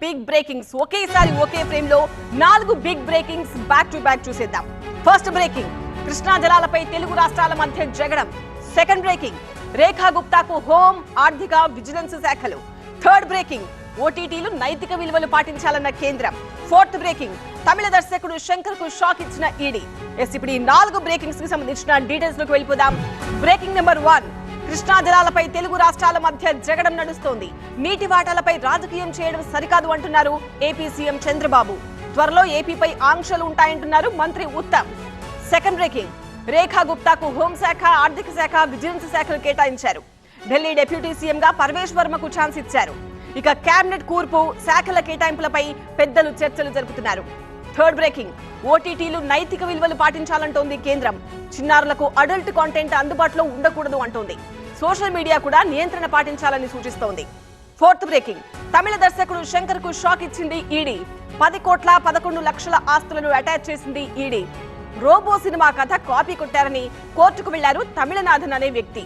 Big breakings ఒకేసారి ఒకే frame లో 4 big breakings back to back చూసేద్దాం. ఫస్ట్ బ్రేకింగ్, కృష్ణా జలాలపై తెలుగు రాష్ట్రాల మధ్య జగడం. సెకండ్ బ్రేకింగ్, రేఖా గుప్తాకు హోం, ఆర్థిక, విజిలెన్స్ శాఖలు. థర్డ్ బ్రేకింగ్, ఓటీటీలు నైతిక విలువలు పాటించాలన్న కేంద్రం. ఫోర్త్ బ్రేకింగ్, తమిళ దర్శకుడు శంకర్ కు షాక్ ఇచ్చిన ఈడీ. ఇప్పుడు ఈ 4 బ్రేకింగ్స్ కి సంబంధించిన డీటెయిల్స్ లోకి వెళ్ళిపోదాం. బ్రేకింగ్ నెంబర్ 1, కృష్ణా జలాలపై తెలుగు రాష్ట్రాల మధ్య జగడం నడుస్తోంది. నీటి వాటాలపై రాజకీయం చేయడం సరికాదు అంటున్నారు ఏపీ సీఎం చంద్రబాబు. త్వరలో ఏపీపై ఆంక్షలు ఉంటాయంటున్నారు మంత్రి ఉత్తమ్. సెకండ్ బ్రేకింగ్, రేఖా గుప్తాకు హోంశాఖ, ఆర్థిక శాఖ, విజిలెన్స్ శాఖలు కేటాయించారు. ఢిల్లీ డిప్యూటీ సీఎం గా పర్వేష్ వర్మకు ఛాన్స్ ఇచ్చారు. ఇక కేబినెట్ కూర్పు, శాఖల కేటాయింపులపై పెద్దలు చర్చలు జరుపుతున్నారు. థర్డ్ బ్రేకింగ్, ఓటీటీలు నైతిక విలువలు పాటించాలంటోంది కేంద్రం. చిన్నారులకు అడల్ట్ కాంటెంట్ అందుబాటులో ఉండకూడదు అంటోంది. సోషల్ మీడియా కూడా నియంత్రణ పాటించాలని సూచిస్తోంది. ఫోర్త్ బ్రేకింగ్, తమిళ దర్శకుడు శంకర్ కు షాక్ ఇచ్చింది ఈడీ. 10,11,00,000 ఆస్తులను అటాచ్ చేసింది ఈడీ. రోబో సినిమా కథ కాపీ కొట్టారని కోర్టుకు వెళ్లారు తమిళనాథన్ అనే వ్యక్తి.